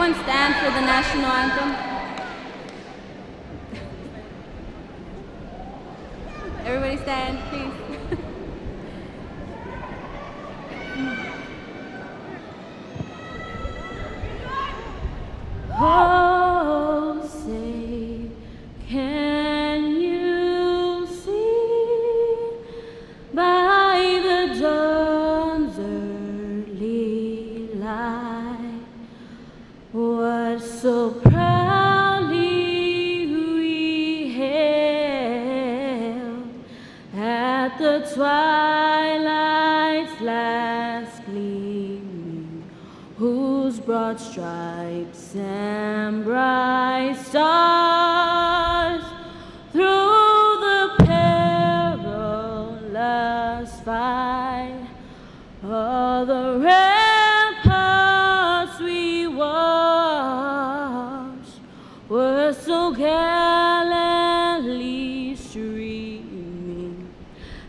everyone stand for the national anthem? Everybody stand, please. Oh, say, can you see by the dawn's early light what so proudly we hailed at the twilight's last gleaming, whose broad stripes and bright stars through the perilous fight all the ramparts we watched were so gallantly streaming,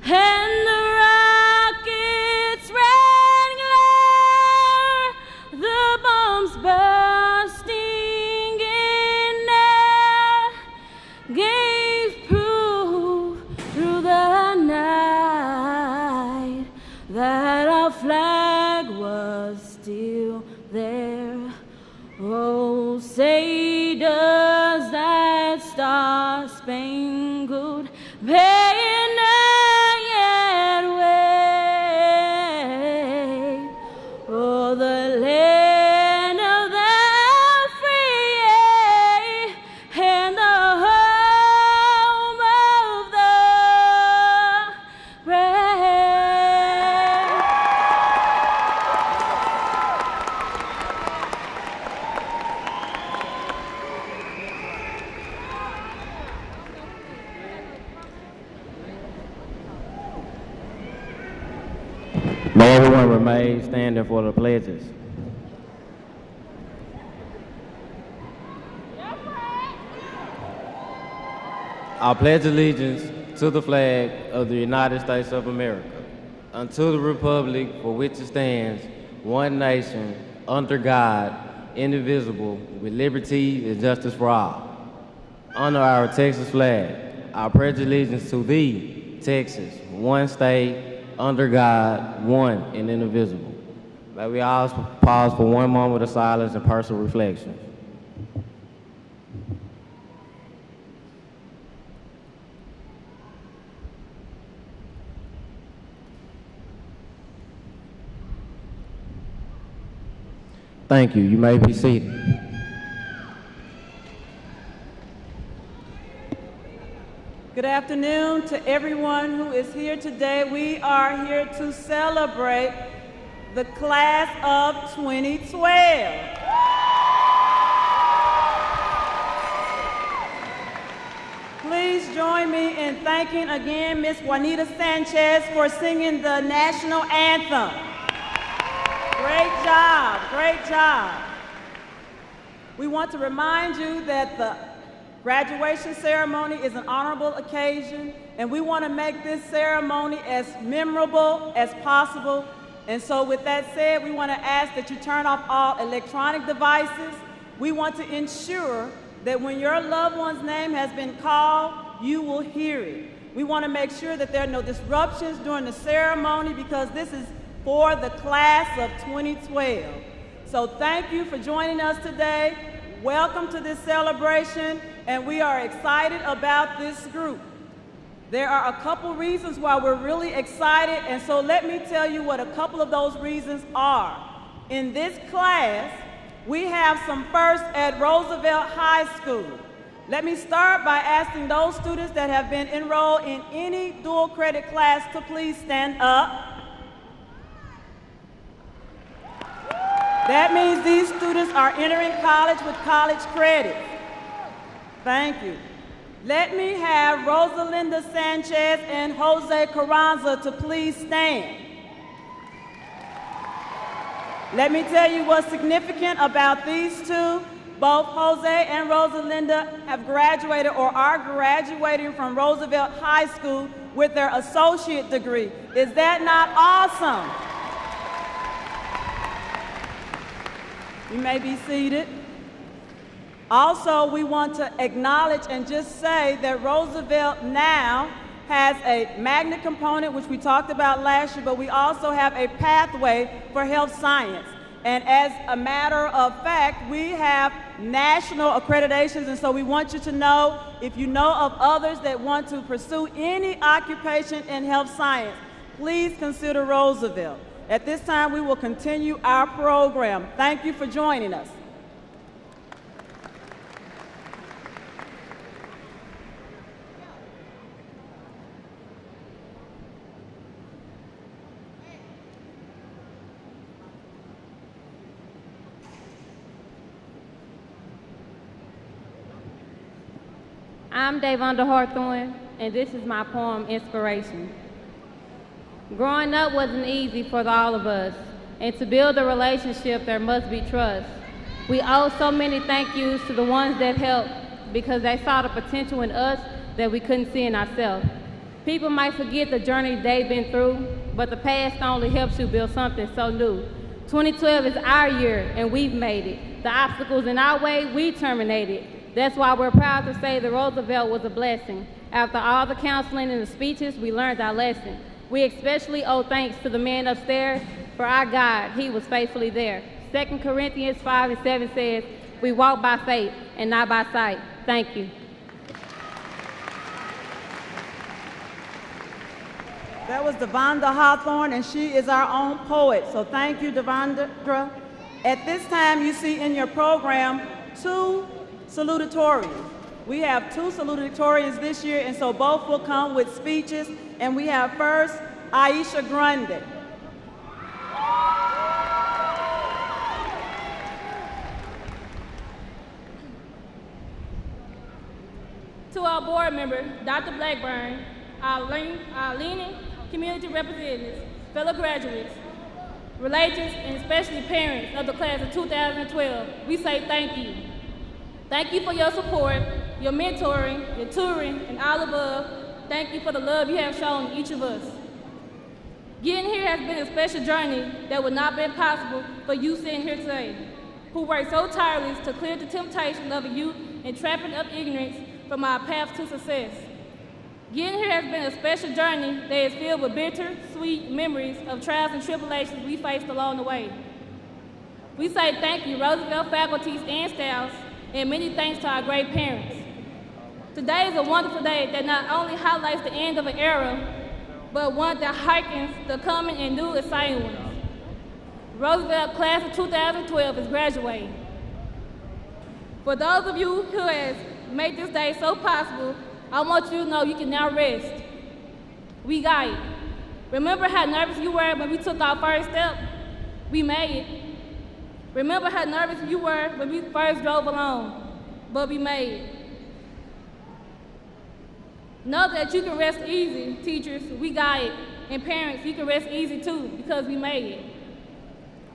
and the rockets ran glare, the bombs bursting in air gave proof through the night that our flag was still there. Oh, say does that star-spangled banner yet wave o'er the land of the free and the home of the brave? May everyone remain standing for the pledges. I pledge allegiance to the flag of the United States of America, unto the republic for which it stands, one nation, under God, indivisible, with liberty and justice for all. Under our Texas flag, I pledge allegiance to thee, Texas, one state, under God, one and indivisible. May we all pause for one moment of silence and personal reflection. Thank you. You may be seated. Good afternoon to everyone who is here today. We are here to celebrate the class of 2012. Please join me in thanking again Ms. Juanita Sanchez for singing the national anthem. Great job, great job. We want to remind you that the graduation ceremony is an honorable occasion, and we want to make this ceremony as memorable as possible. And so with that said, we want to ask that you turn off all electronic devices. We want to ensure that when your loved one's name has been called, you will hear it. We want to make sure that there are no disruptions during the ceremony, because this is for the class of 2012. So thank you for joining us today. Welcome to this celebration, and we are excited about this group. There are a couple reasons why we're really excited, and so let me tell you what a couple of those reasons are. In this class, we have some firsts at Roosevelt High School. Let me start by asking those students that have been enrolled in any dual credit class to please stand up. That means these students are entering college with college credit. Thank you. Let me have Rosalinda Sanchez and Jose Carranza to please stand. Let me tell you what's significant about these two. Both Jose and Rosalinda have graduated or are graduating from Roosevelt High School with their associate degree. Is that not awesome? You may be seated. Also, we want to acknowledge and just say that Roosevelt now has a magnet component, which we talked about last year, but we also have a pathway for health science. And as a matter of fact, we have national accreditations, and so we want you to know, if you know of others that want to pursue any occupation in health science, please consider Roosevelt. At this time, we will continue our program. Thank you for joining us. I'm Davonda Hawthorne, and this is my poem, Inspiration. Growing up wasn't easy for all of us, and to build a relationship, there must be trust. We owe so many thank yous to the ones that helped because they saw the potential in us that we couldn't see in ourselves. People might forget the journey they've been through, but the past only helps you build something so new. 2012 is our year, and we've made it. The obstacles in our way, we terminated. That's why we're proud to say that Roosevelt was a blessing. After all the counseling and the speeches, we learned our lesson. We especially owe thanks to the man upstairs, for our God, he was faithfully there. 2 Corinthians 5:7 says, we walk by faith and not by sight. Thank you. That was Davonda Hawthorne, and she is our own poet. So thank you, Davonda. At this time, you see in your program 2 salutatorians. We have 2 salutatorians this year, and so both will come with speeches. And we have first Aisha Grande. To our board member, Dr. Blackburn, our leading community representatives, fellow graduates, relatives, and especially parents of the class of 2012, we say thank you. Thank you for your support, your mentoring, your tutoring, and all above. Thank you for the love you have shown each of us. Getting here has been a special journey that would not have been possible for you sitting here today, who worked so tirelessly to clear the temptation of a youth and trapping of ignorance from our path to success. Getting here has been a special journey that is filled with bitter, sweet memories of trials and tribulations we faced along the way. We say thank you, Roosevelt faculties and staffs, and many thanks to our great parents. Today is a wonderful day that not only highlights the end of an era, but one that hearkens the coming and new exciting ones. Roosevelt class of 2012 is graduating. For those of you who has made this day so possible, I want you to know you can now rest. We got it. Remember how nervous you were when we took our first step? We made it. Remember how nervous you were when we first drove along, but we made it. Know that you can rest easy, teachers, we got it. And parents, you can rest easy too, because we made it.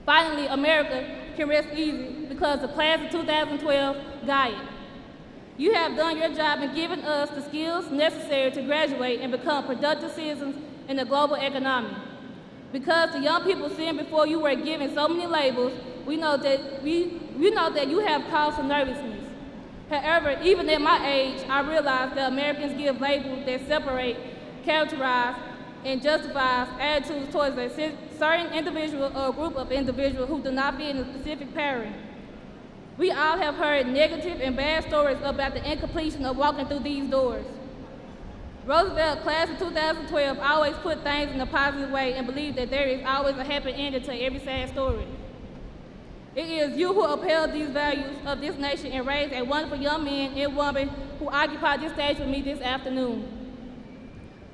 Finally, America can rest easy because the class of 2012 got it. You have done your job in giving us the skills necessary to graduate and become productive citizens in the global economy. Because the young people sitting before you were given so many labels, we know that you have caused some nervousness. However, even at my age, I realize that Americans give labels that separate, characterize, and justifies attitudes towards a certain individual or group of individuals who do not fit in a specific pattern. We all have heard negative and bad stories about the incompletion of walking through these doors. Roosevelt, class of 2012, always put things in a positive way and believed that there is always a happy ending to every sad story. It is you who upheld these values of this nation and raised a wonderful young man and woman who occupy this stage with me this afternoon.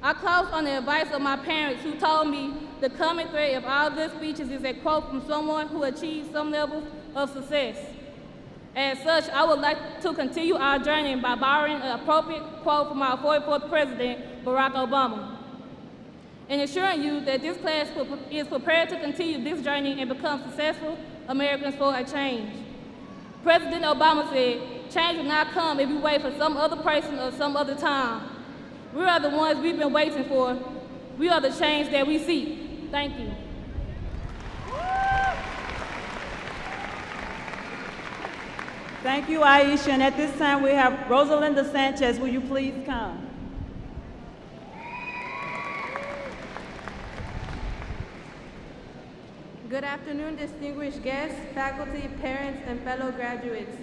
I close on the advice of my parents who told me the common thread of all good speeches is a quote from someone who achieved some level of success. As such, I would like to continue our journey by borrowing an appropriate quote from our 44th President, Barack Obama, and assuring you that this class is prepared to continue this journey and become successful Americans for a change. President Obama said, "Change will not come if you wait for some other person or some other time. We are the ones we've been waiting for. We are the change that we seek." Thank you. Thank you, Aisha. And at this time, we have Rosalinda Sanchez. Will you please come? Good afternoon, distinguished guests, faculty, parents, and fellow graduates.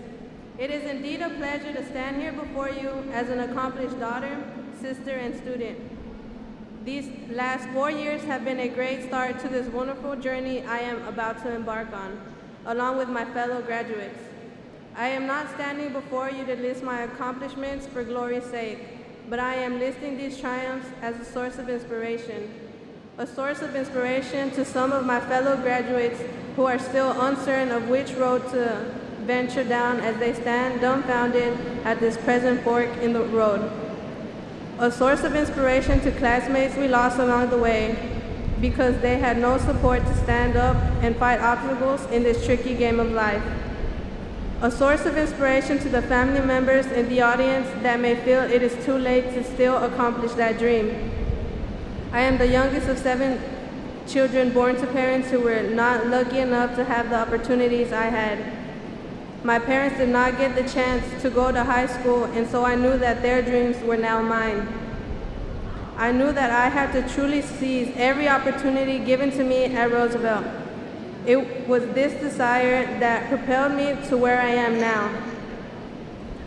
It is indeed a pleasure to stand here before you as an accomplished daughter, sister, and student. These last 4 years have been a great start to this wonderful journey I am about to embark on, along with my fellow graduates. I am not standing before you to list my accomplishments for glory's sake, but I am listing these triumphs as a source of inspiration. A source of inspiration to some of my fellow graduates who are still uncertain of which road to venture down as they stand dumbfounded at this present fork in the road. A source of inspiration to classmates we lost along the way because they had no support to stand up and fight obstacles in this tricky game of life. A source of inspiration to the family members in the audience that may feel it is too late to still accomplish that dream. I am the youngest of 7 children born to parents who were not lucky enough to have the opportunities I had. My parents did not get the chance to go to high school, and so I knew that their dreams were now mine. I knew that I had to truly seize every opportunity given to me at Roosevelt. It was this desire that propelled me to where I am now.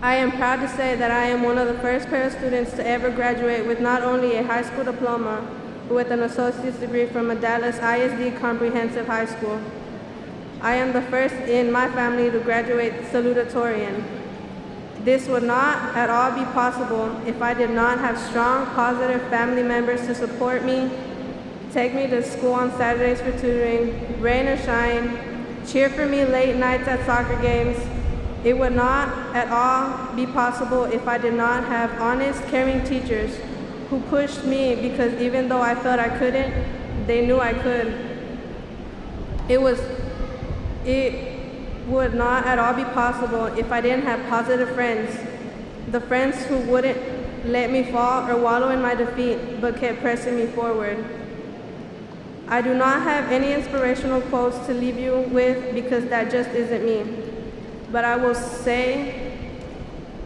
I am proud to say that I am one of the first pair of students to ever graduate with not only a high school diploma, but with an associate's degree from a Dallas ISD comprehensive high school. I am the first in my family to graduate salutatorian. This would not at all be possible if I did not have strong, positive family members to support me, take me to school on Saturdays for tutoring, rain or shine, cheer for me late nights at soccer games. It would not at all be possible if I did not have honest, caring teachers who pushed me because even though I felt I couldn't, they knew I could. It would not at all be possible if I didn't have positive friends, the friends who wouldn't let me fall or wallow in my defeat, but kept pressing me forward. I do not have any inspirational quotes to leave you with because that just isn't me. But I will say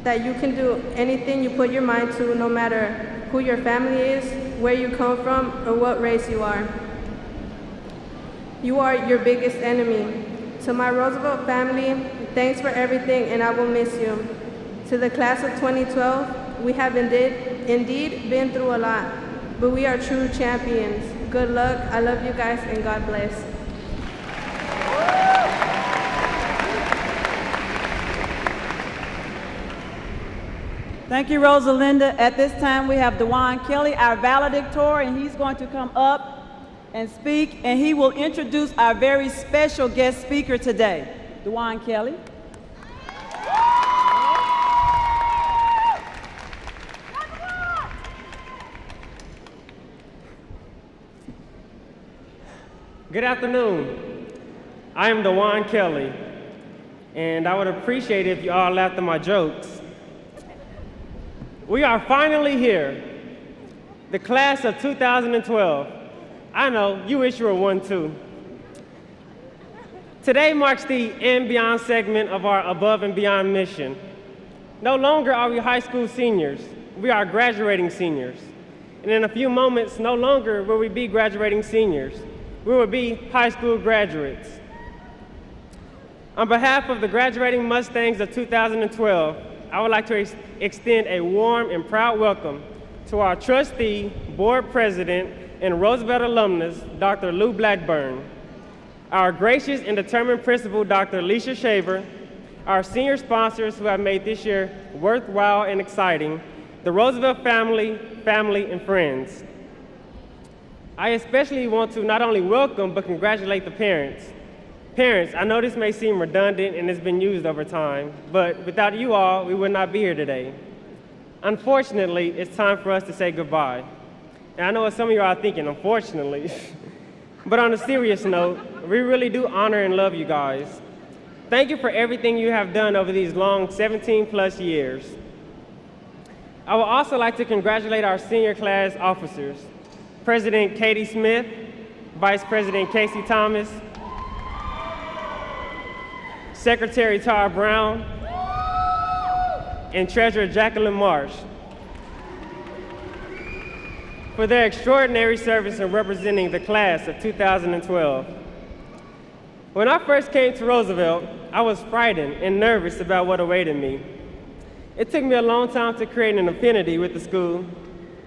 that you can do anything you put your mind to, no matter who your family is, where you come from, or what race you are. You are your biggest enemy. To my Roosevelt family, thanks for everything, and I will miss you. To the class of 2012, we have indeed been through a lot, but we are true champions. Good luck, I love you guys, and God bless. Thank you, Rosalinda. At this time, we have Dewan Kelly, our valedictorian, and he's going to come up and speak, and he will introduce our very special guest speaker today. Dewan Kelly. Good afternoon. I am Dewan Kelly, and I would appreciate it if you all laughed at my jokes. We are finally here, the class of 2012. I know, you wish you were one too. Today marks the and beyond segment of our above and beyond mission. No longer are we high school seniors, we are graduating seniors. And in a few moments, no longer will we be graduating seniors, we will be high school graduates. On behalf of the graduating Mustangs of 2012, I would like to extend a warm and proud welcome to our trustee, board president, and Roosevelt alumnus, Dr. Lou Blackburn, our gracious and determined principal, Dr. Alicia Shaver, our senior sponsors who have made this year worthwhile and exciting, the Roosevelt family, and friends. I especially want to not only welcome, but congratulate the parents. Parents, I know this may seem redundant and it's been used over time, but without you all, we would not be here today. Unfortunately, it's time for us to say goodbye. And I know what some of you are thinking, unfortunately. But on a serious note, we really do honor and love you guys. Thank you for everything you have done over these long 17+ years. I would also like to congratulate our senior class officers, President Katie Smith, Vice President Casey Thomas, Secretary Tara Brown, and Treasurer Jacqueline Marsh for their extraordinary service in representing the class of 2012. When I first came to Roosevelt, I was frightened and nervous about what awaited me. It took me a long time to create an affinity with the school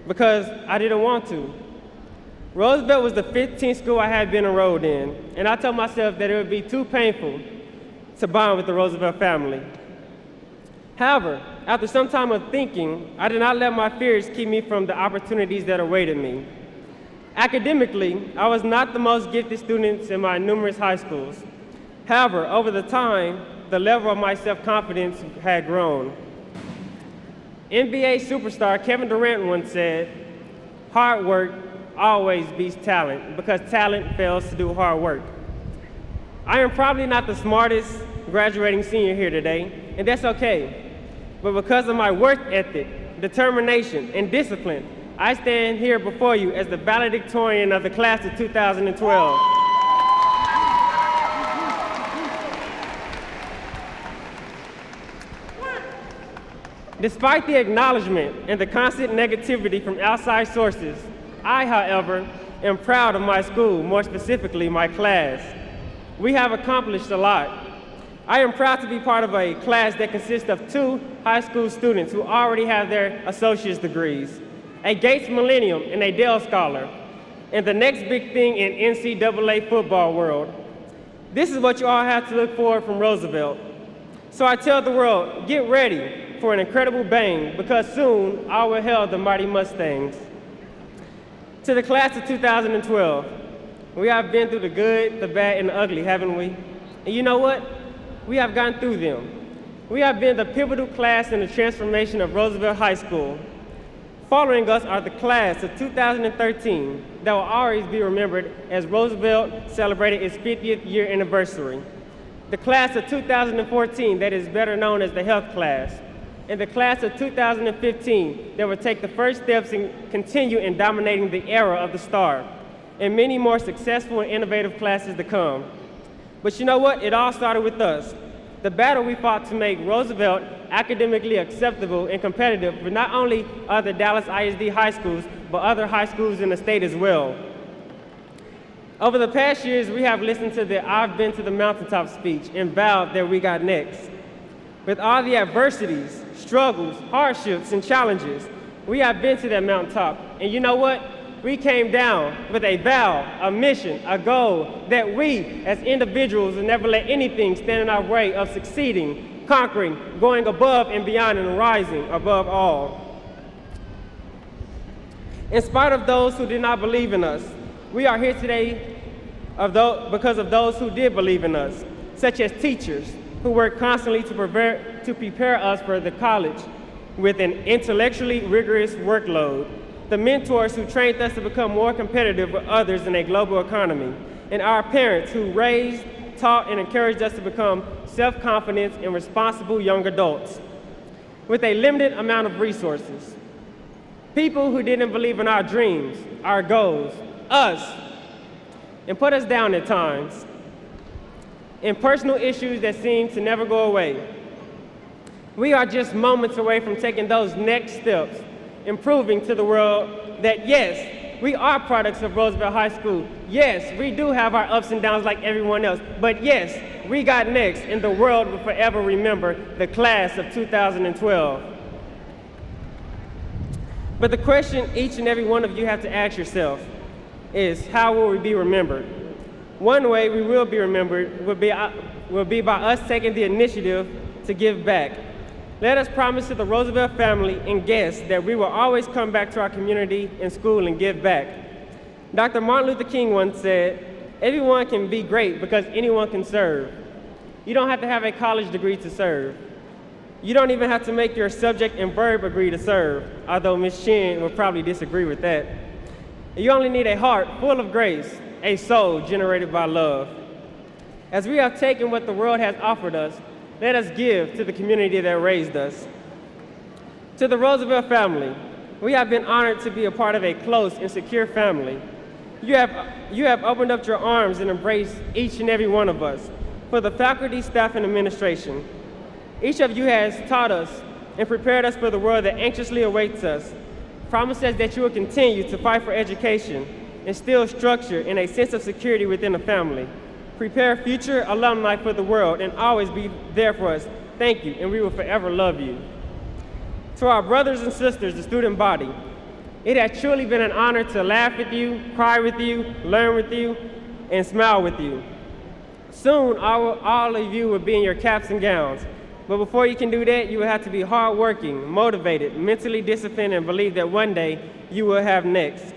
because I didn't want to. Roosevelt was the 15th school I had been enrolled in, and I told myself that it would be too painful to bond with the Roosevelt family. However, after some time of thinking, I did not let my fears keep me from the opportunities that awaited me. Academically, I was not the most gifted student in my numerous high schools. However, over the time, the level of my self-confidence had grown. NBA superstar Kevin Durant once said, "Hard work always beats talent because talent fails to do hard work." I am probably not the smartest graduating senior here today, and that's okay. But because of my work ethic, determination, and discipline, I stand here before you as the valedictorian of the class of 2012. Despite the acknowledgement and the constant negativity from outside sources, I, however, am proud of my school, more specifically my class. We have accomplished a lot. I am proud to be part of a class that consists of 2 high school students who already have their associate's degrees, a Gates Millennium and a Dell Scholar, and the next big thing in NCAA football world. This is what you all have to look for from Roosevelt. So I tell the world, get ready for an incredible bang, because soon I will hail the mighty Mustangs. To the class of 2012, we have been through the good, the bad, and the ugly, haven't we? And you know what? We have gotten through them. We have been the pivotal class in the transformation of Roosevelt High School. Following us are the class of 2013 that will always be remembered as Roosevelt celebrated its 50th year anniversary. The class of 2014 that is better known as the health class, and the class of 2015 that will take the first steps and continue in dominating the era of the star, and many more successful and innovative classes to come. But you know what? It all started with us. The battle we fought to make Roosevelt academically acceptable and competitive for not only other Dallas ISD high schools, but other high schools in the state as well. Over the past years, we have listened to the "I've been to the mountaintop" speech and vowed that we got next. With all the adversities, struggles, hardships, and challenges, we have been to that mountaintop. And you know what? We came down with a vow, a mission, a goal that we as individuals will never let anything stand in our way of succeeding, conquering, going above and beyond, and rising above all. In spite of those who did not believe in us, we are here today because of those who did believe in us, such as teachers who work constantly to prepare us for the college with an intellectually rigorous workload, the mentors who trained us to become more competitive with others in a global economy, and our parents who raised, taught, and encouraged us to become self-confident and responsible young adults with a limited amount of resources. People who didn't believe in our dreams, our goals, us, and put us down at times, and personal issues that seem to never go away. We are just moments away from taking those next steps, improving to the world that yes, we are products of Roosevelt High School. Yes, we do have our ups and downs like everyone else, but yes, we got next, and the world will forever remember the class of 2012. But the question each and every one of you have to ask yourself is, how will we be remembered? One way we will be remembered will be by us taking the initiative to give back. Let us promise to the Roosevelt family and guests that we will always come back to our community and school and give back. Dr. Martin Luther King once said, "Everyone can be great because anyone can serve." You don't have to have a college degree to serve. You don't even have to make your subject and verb agree to serve, although Ms. Chin will probably disagree with that. You only need a heart full of grace, a soul generated by love. As we have taken what the world has offered us, let us give to the community that raised us. To the Roosevelt family, we have been honored to be a part of a close and secure family. You have opened up your arms and embraced each and every one of us. For the faculty, staff, and administration, each of you has taught us and prepared us for the world that anxiously awaits us. Promise us that you will continue to fight for education, instill structure and a sense of security within the family. Prepare future alumni for the world and always be there for us. Thank you, and we will forever love you. To our brothers and sisters, the student body, it has truly been an honor to laugh with you, cry with you, learn with you, and smile with you. Soon, all of you will be in your caps and gowns. But before you can do that, you will have to be hardworking, motivated, mentally disciplined, and believe that one day you will have next.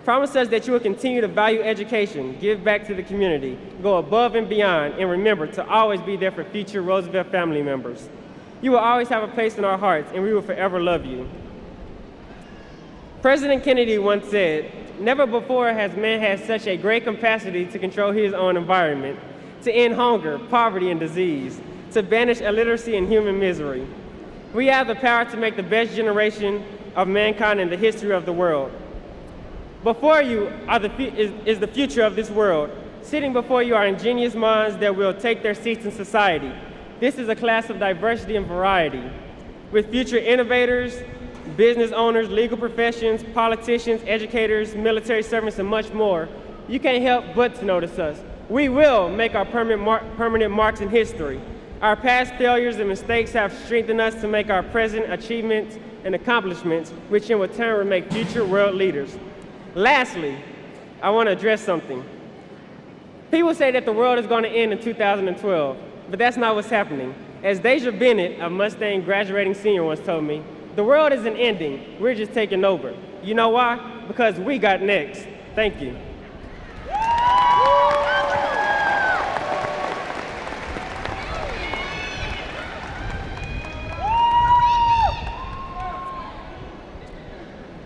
Promise us that you will continue to value education, give back to the community, go above and beyond, and remember to always be there for future Roosevelt family members. You will always have a place in our hearts, and we will forever love you. President Kennedy once said, "Never before has man had such a great capacity to control his own environment, to end hunger, poverty, and disease, to banish illiteracy and human misery. We have the power to make the best generation of mankind in the history of the world. Before you is the future of this world. Sitting before you are ingenious minds that will take their seats in society. This is a class of diversity and variety, with future innovators, business owners, legal professions, politicians, educators, military servants, and much more. You can't help but to notice us. We will make our permanent marks in history. Our past failures and mistakes have strengthened us to make our present achievements and accomplishments, which in turn will make future world leaders." Lastly, I want to address something. People say that the world is going to end in 2012, but that's not what's happening. As Deja Bennett, a Mustang graduating senior, once told me, the world isn't ending, we're just taking over. You know why? Because we got next. Thank you.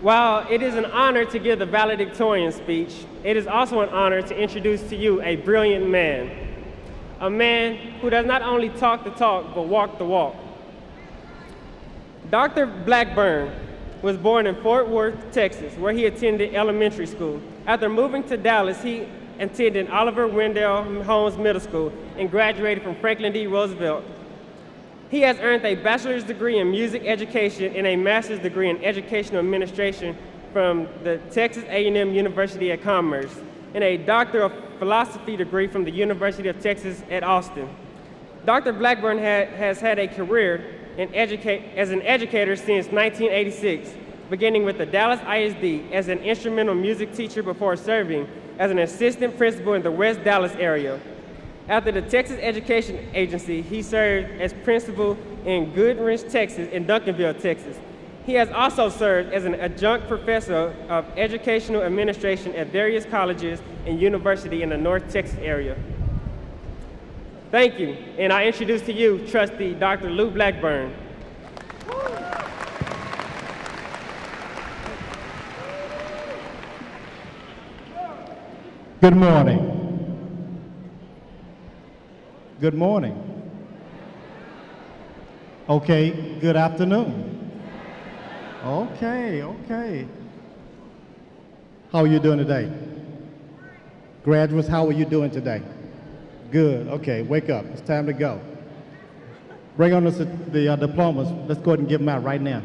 While it is an honor to give the valedictorian speech, it is also an honor to introduce to you a brilliant man. A man who does not only talk the talk, but walk the walk. Dr. Blackburn was born in Fort Worth, Texas, where he attended elementary school. After moving to Dallas, he attended Oliver Wendell Holmes Middle School and graduated from Franklin D. Roosevelt. He has earned a bachelor's degree in music education and a master's degree in educational administration from the Texas A&M University of Commerce and a doctor of philosophy degree from the University of Texas at Austin. Dr. Blackburn has had a career as an educator since 1986, beginning with the Dallas ISD as an instrumental music teacher before serving as an assistant principal in the West Dallas area. After the Texas Education Agency, he served as principal in Goodrich, Texas, and Duncanville, Texas. He has also served as an adjunct professor of educational administration at various colleges and universities in the North Texas area. Thank you, and I introduce to you Trustee Dr. Lou Blackburn. Good morning. Good morning. Okay, good afternoon. Okay. How are you doing today? Graduates, how are you doing today? Good, okay, wake up, it's time to go. Bring on the diplomas, let's go ahead and give them out right now.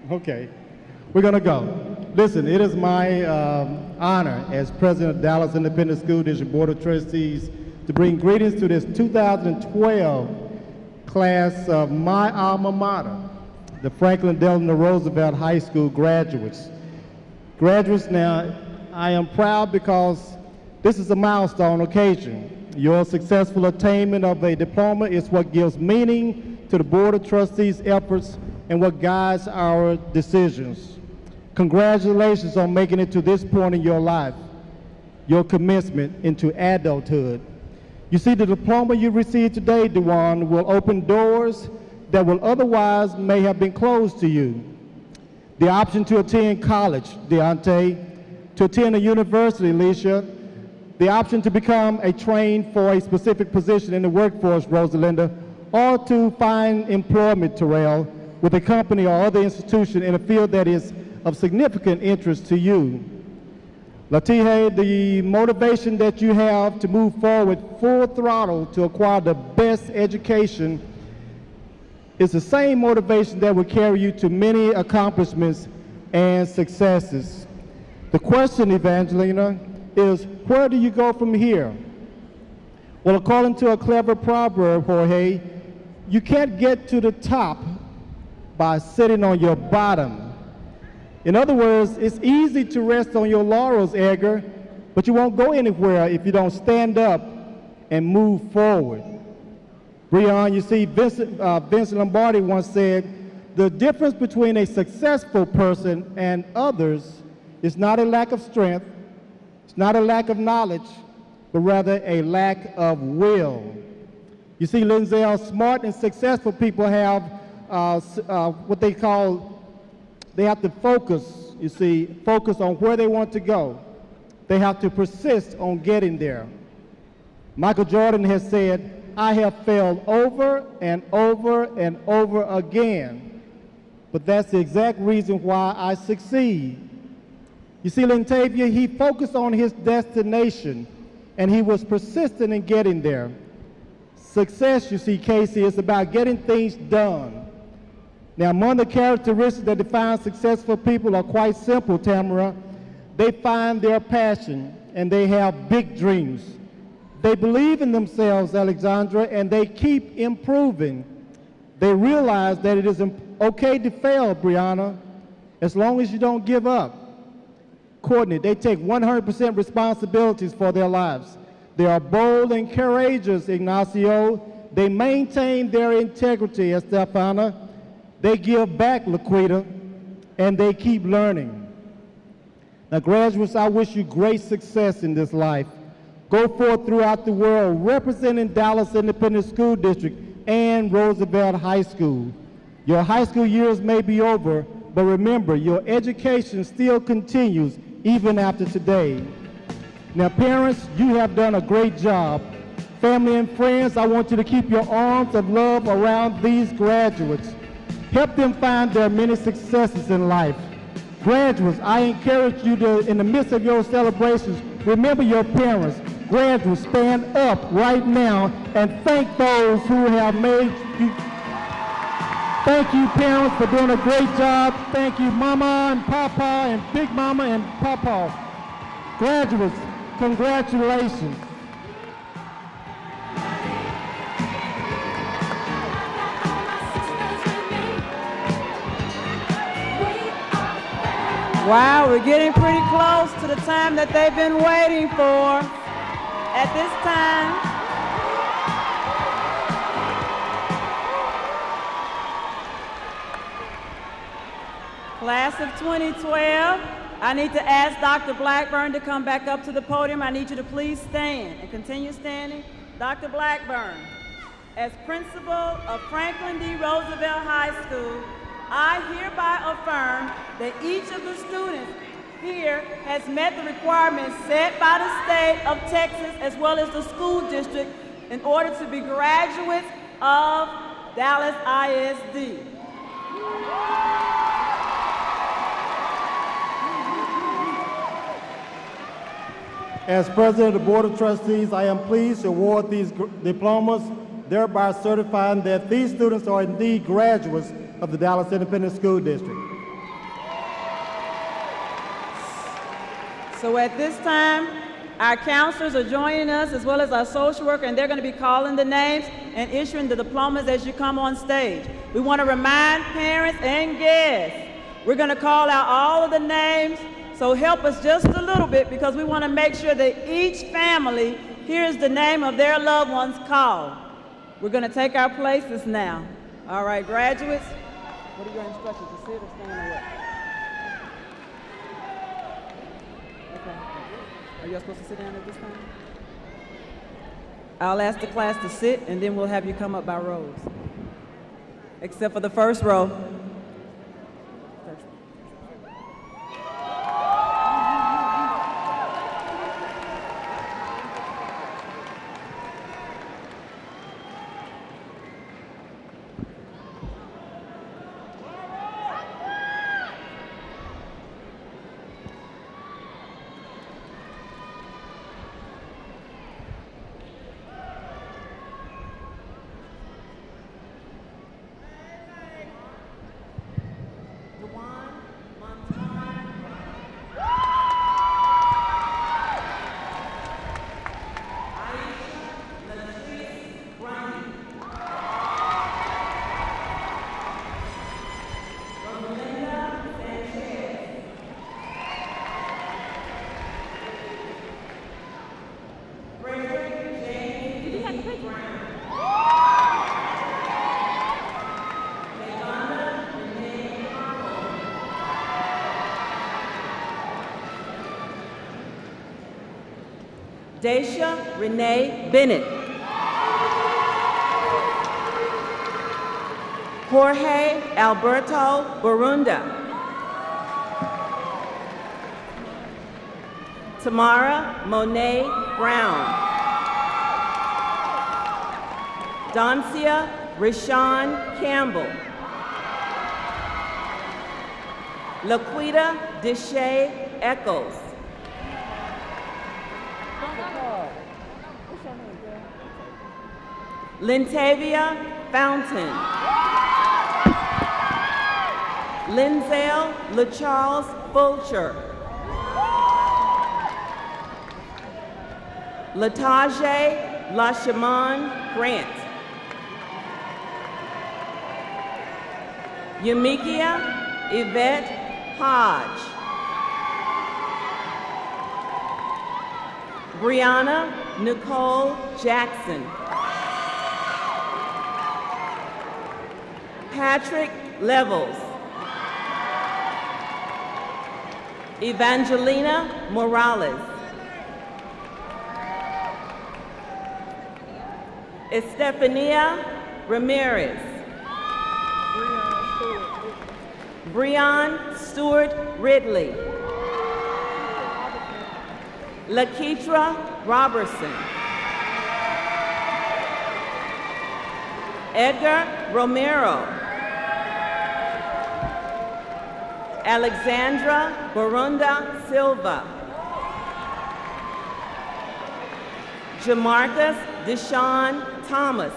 Okay, we're gonna go. Listen, it is my honor as president of Dallas Independent School District Board of Trustees to bring greetings to this 2012 class of my alma mater, the Franklin Delano Roosevelt High School graduates. Graduates, now, I am proud because this is a milestone occasion. Your successful attainment of a diploma is what gives meaning to the Board of Trustees' efforts and what guides our decisions. Congratulations on making it to this point in your life, your commencement into adulthood. You see, the diploma you received today, Dewan, will open doors that will otherwise may have been closed to you. The option to attend college, Deontay, to attend a university, Alicia, the option to become trained for a specific position in the workforce, Rosalinda, or to find employment, Terrell, with a company or other institution in a field that is of significant interest to you. Latihe, the motivation that you have to move forward full throttle to acquire the best education It's the same motivation that will carry you to many accomplishments and successes. The question, Evangelina, is where do you go from here? Well, according to a clever proverb, Jorge, you can't get to the top by sitting on your bottom. In other words, it's easy to rest on your laurels, Edgar, but you won't go anywhere if you don't stand up and move forward. Breon, you see, Vincent Lombardi once said, the difference between a successful person and others is not a lack of strength, it's not a lack of knowledge, but rather a lack of will. You see, Lindsay, smart and successful people have what they call, they have to focus, you see, focus on where they want to go. They have to persist on getting there. Michael Jordan has said, I have failed over and over and over again, but that's the exact reason why I succeed. You see, Lintavia, he focused on his destination, and he was persistent in getting there. Success, you see, Casey, is about getting things done. Now, among the characteristics that define successful people are quite simple, Tamara. They find their passion, and they have big dreams. They believe in themselves, Alexandra, and they keep improving. They realize that it is okay to fail, Brianna, as long as you don't give up. Courtney, they take 100% responsibilities for their lives. They are bold and courageous, Ignacio. They maintain their integrity, Estefana. They give back, Laquita, and they keep learning. Now, graduates, I wish you great success in this life. Go forth throughout the world representing Dallas Independent School District and Roosevelt High School. Your high school years may be over, but remember, your education still continues even after today. Now, parents, you have done a great job. Family and friends, I want you to keep your arms of love around these graduates. Help them find their many successes in life. Graduates, I encourage you to, in the midst of your celebrations, remember your parents. Graduates, stand up right now and thank those who have made you. Thank you, parents, for doing a great job. Thank you, Mama and Papa and Big Mama and Papa. Graduates, congratulations. Wow, we're getting pretty close to the time that they've been waiting for. At this time, class of 2012, I need to ask Dr. Blackburn to come back up to the podium. I need you to please stand and continue standing. Dr. Blackburn, as principal of Franklin D. Roosevelt High School, I hereby affirm that each of the students here has met the requirements set by the state of Texas as well as the school district in order to be graduates of Dallas ISD. As president of the Board of Trustees, I am pleased to award these diplomas, thereby certifying that these students are indeed graduates of the Dallas Independent School District. So at this time, our counselors are joining us as well as our social worker, and they're going to be calling the names and issuing the diplomas as you come on stage. We want to remind parents and guests, we're going to call out all of the names, so help us just a little bit because we want to make sure that each family hears the name of their loved ones called. We're going to take our places now. All right, graduates, what are your instructions, to sit or stand or what? Are you supposed to sit down at this time? I'll ask the class to sit, and then we'll have you come up by rows. Except for the first row. Daisha Renee Bennett. Jorge Alberto Barunda. Tamara Monet Brown. Doncia Rashawn Campbell. Laquita Deshay Eccles. Lintavia Fountain. Linzel LaCharles Fulcher. Lataje LaShaman Grant. Yamikia Yvette Hodge. Brianna Nicole Jackson. Patrick Levels. Evangelina Morales. Estefania Ramirez. Breon Stewart Ridley. Lakeitra Robertson. Edgar Romero. Alexandra Barunda Silva. Jamarcus Deshaun Thomas.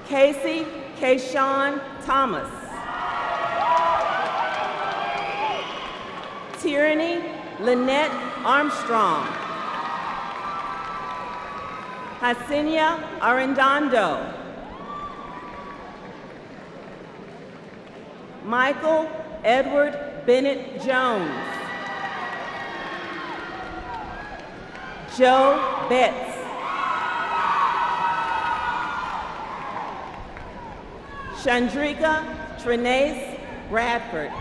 Casey Kayshawn Thomas. Tyranny Lynette Armstrong. Hacinia Arendando. Michael Edward Bennett Jones. Joe Betts. Chandrika Trenace Bradford.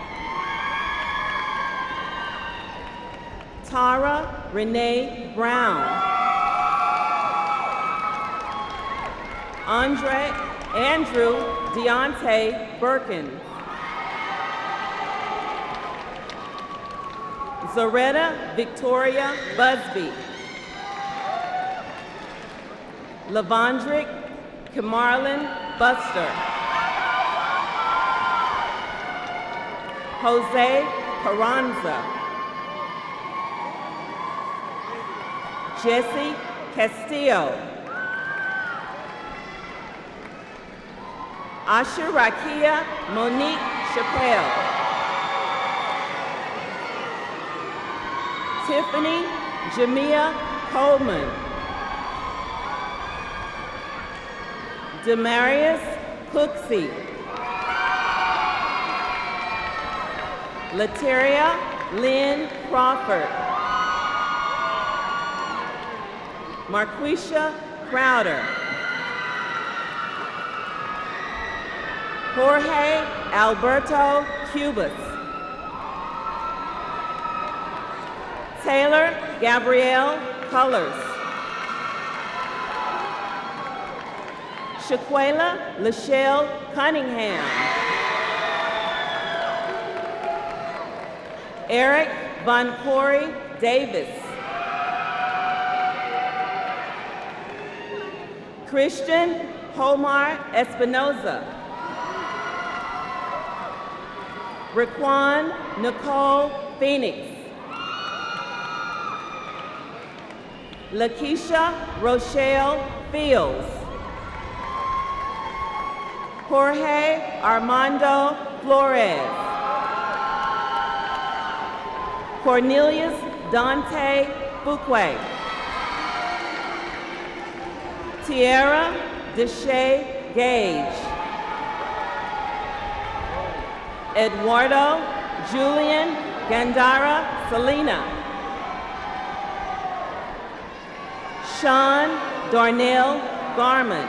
Tara Renee Brown. Andrew Deontay Birkin. Zaretta Victoria Busby. Lavondrick Kamarlin Buster. Jose Carranza. Jesse Castillo. Ashurakia Monique Chappelle. Tiffany Jamia Coleman. Demarius Cooksey. Lateria Lynn Crawford. Marquisha Crowder. Jorge Alberto Cubas. Taylor Gabrielle Colors. Shaquela Lachelle Cunningham. Eric Von Corey Davis. Christian Homar Espinoza. Raquan Nicole Phoenix. Lakeisha Rochelle Fields. Jorge Armando Flores. Cornelius Dante Fuquay. Tierra Deshay Gage. Eduardo Julian Gandara Salina. Sean Darnell Garman.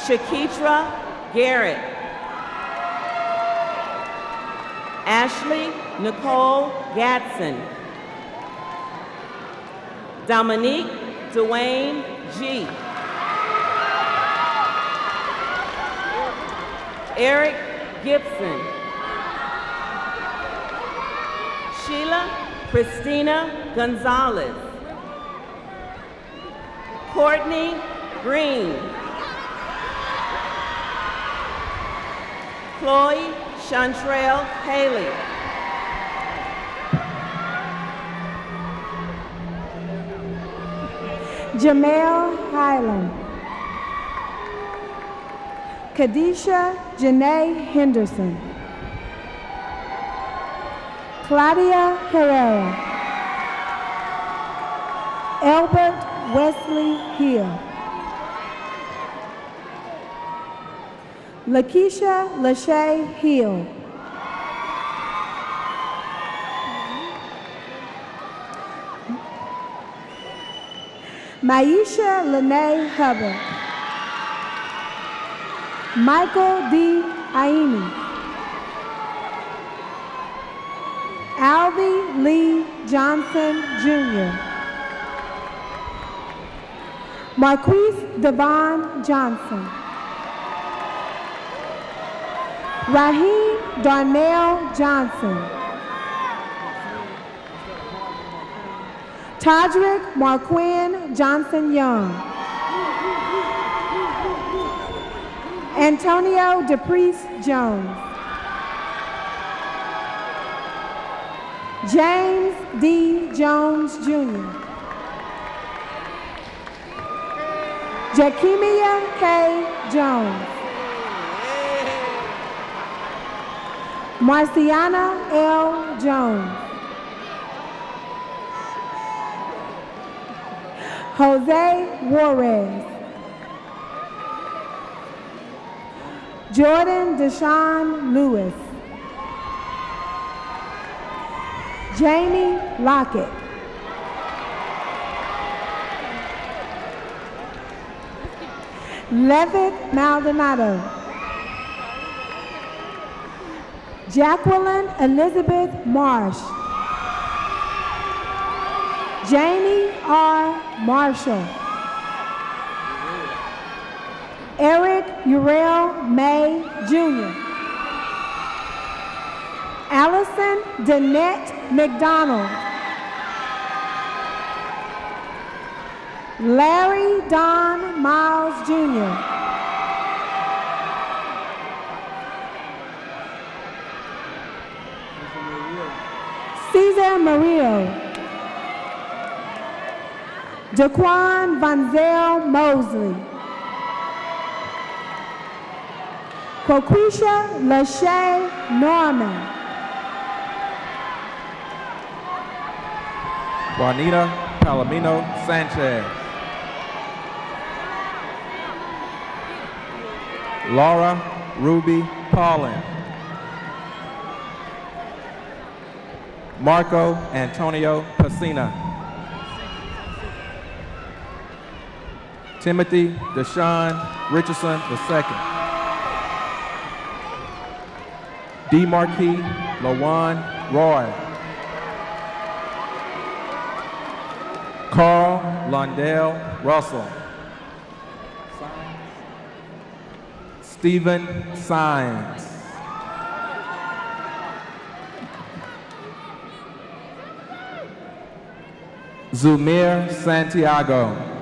Shakitra Garrett. Ashley Nicole Gatson. Dominique Dwayne G. Eric Gibson. Sheila Christina Gonzalez. Courtney Green. Chloe Chantrell Haley. Jamel Highland. Kadisha Janae Henderson. Claudia Herrera. Albert Wesley Hill. Lakeisha Lachey Hill. Maisha Lene Hubbard. Michael D. Aini. Alvy Lee Johnson, Jr. Marquise Devon Johnson. Raheem Darnell Johnson. Todrick Marquin Johnson Young. Antonio DePriest Jones. James D. Jones, Jr. Jakimia K. Jones. Marciana L. Jones. Jose Juarez. Jordan Deshaun Lewis. Jamie Lockett. Levitt Maldonado. Jacqueline Elizabeth Marsh. Janie R. Marshall. Eric Uriel May, Jr. Allison Danette McDonald. Larry Don Miles, Jr. Cesar Murillo. Daquan Vonzel Mosley. Coquisha Lachey Norman. Juanita Palomino Sanchez. Laura Ruby Paulin. Marco Antonio Pacina. Timothy Deshaun Richardson II. DeMarquis Lawan Roy. Carl Londell Russell. Stephen Sines. Zumir Santiago.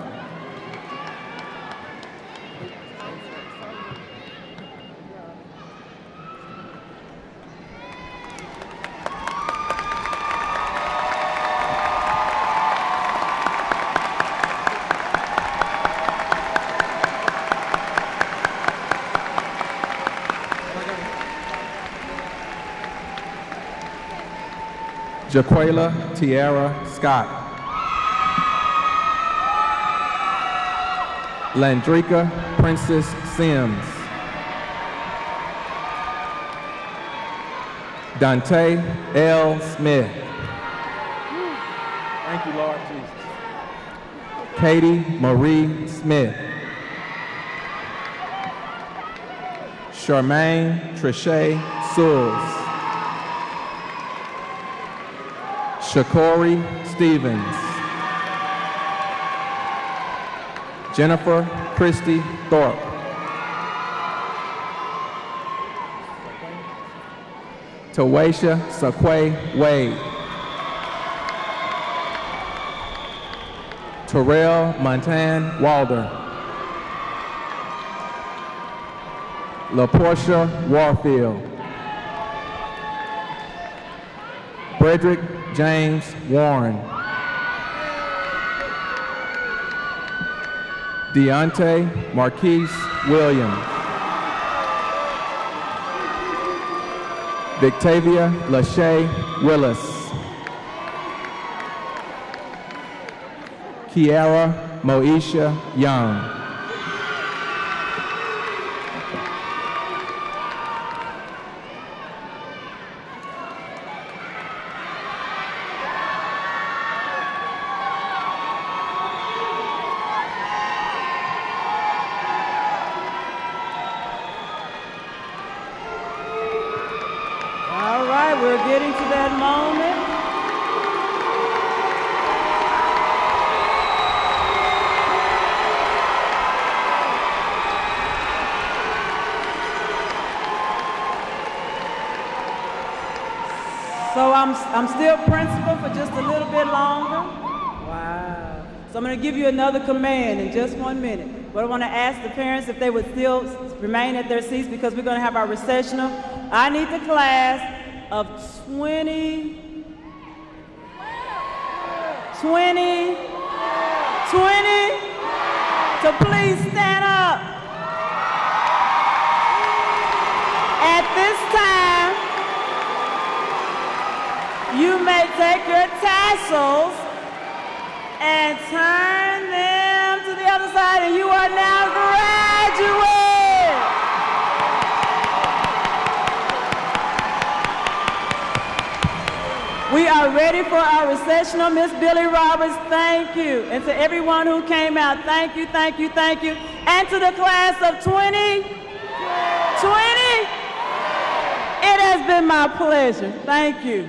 Jaquela Tierra Scott. Landrika Princess Sims. Dante L. Smith. Thank you, Lord Jesus. Katie Marie Smith. Charmaine Trichet Souls. Shakori Stevens. Jennifer Christy Thorpe. Tawasha Saquay Wade. Terrell Montan Walder. LaPortia Warfield. Frederick James Warren. Deontay Marquise Williams. Victavia Lachey Willis. Kiara Moesha Young. All right, we're getting to that moment. So I'm still principal for just a little bit longer. Wow. So I'm going to give you another command in just 1 minute. But I want to ask the parents if they would still remain at their seats because we're going to have our recessional. I need the class of 20 to please stand up. At this time, you may take your tassels and turn them to the other side, and you are now graduates. We are ready for our recessional. Miss Billy Roberts, thank you. And to everyone who came out, thank you, thank you, thank you. And to the class of 20, it has been my pleasure. Thank you.